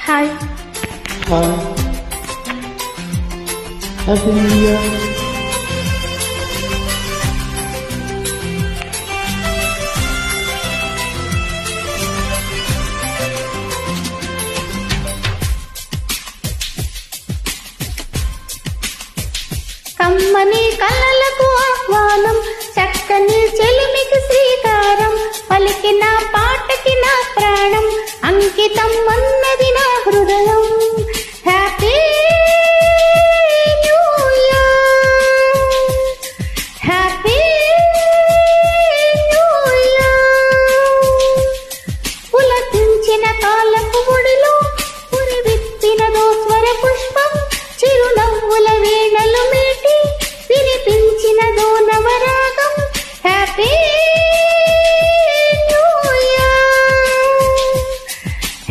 Hi. Happy new year. కమ్మని కలలకు ఆహ్వానం, చక్కని చెలిమికి శ్రీకారం, పలికిన పాటకి నా ప్రాణం అంకితం అన్నది నా హృదయం. Happy new year, happy new year. పులకించిన కాలపు ఒడిలో పురివిప్పినదో స్వర పుష్పం, చిరునవ్వుల వీణలు మీటి వినిపించినదో నవరాగం. Happy new year,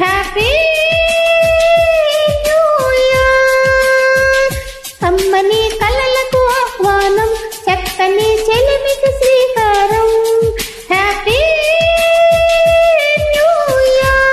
happy new year. కమ్మని కలలకు ఆహ్వానం, చక్కని చెలిమికి శ్రీకారం. Happy new year.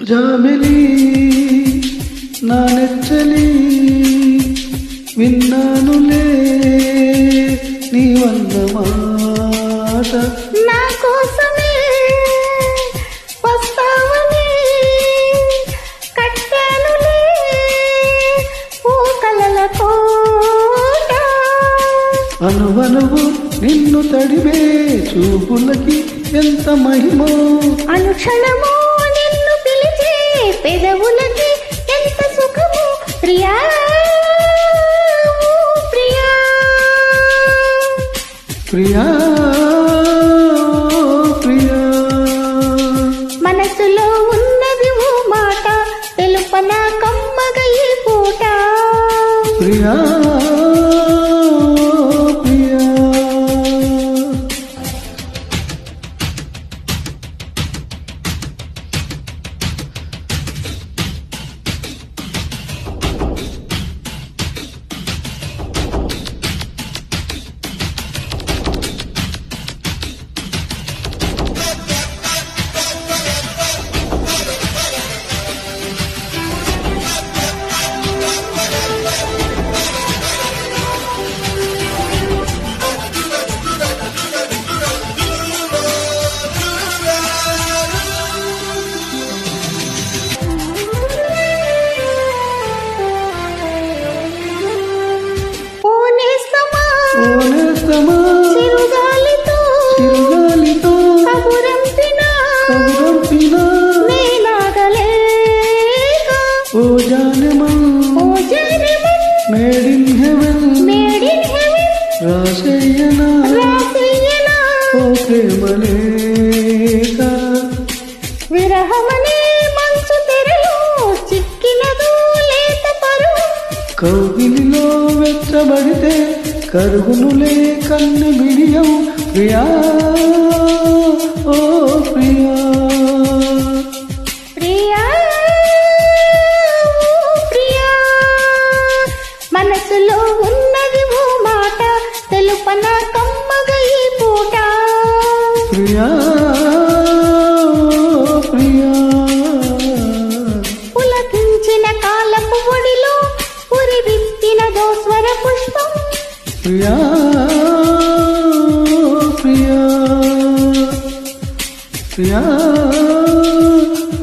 జాబిలి నా నెచ్చలి విన్నానులే నీ వన్న మాట. నా కోసమే వస్తావని కట్టానులే ఓ కలల కోట. అనువనువు నిన్ను తడివే చూపులకి ఎంత మహిమో, అనుక్షణము నిన్ను పిలిచే పెదవులకి ఎంత సుఖము. ప్రియా ఓ ప్రియా, ప్రియా ప్రియా. మనసులో ఉన్నది ఓ మాట, తెలుపన కమ్మగ ఈ పూట. ప్రియా ప్రియా. ఓనేస్తమా చిరుగాలితో కబురంపినా నేనాగలేక. ఓ జానమన్ మేడ్ ఇన్ హెవెన్ రాసేయనా ఓ ప్రేమలేఖ. విరహమనే మంచు తెరలో చిక్కినదో లేత పరువు. కౌగిలిలో వెచ్చబడితే కరుగునులే కన్ను బిడియం. ప్రియా ఓ ప్రియా. ప్రియా ఓ ప్రియా, మనసులో ఉన్నది ఓ మాట, తెలుపన కమ్మగ ఈ పూట. ప్రియా ప్రియా. పులకించిన కాలపు ఒడిలో పురివిప్పినదో స్వర పుష్పం. ప్రియా ప్రియా ప్రియా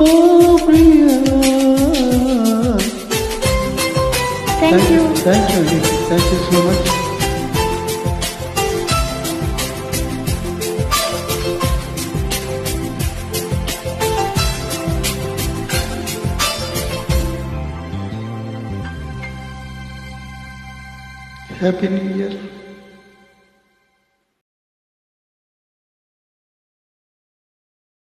ఓ ప్రియా. Thank you. థ్యాంక్ యూ అండి, thank you so much. Happy new year.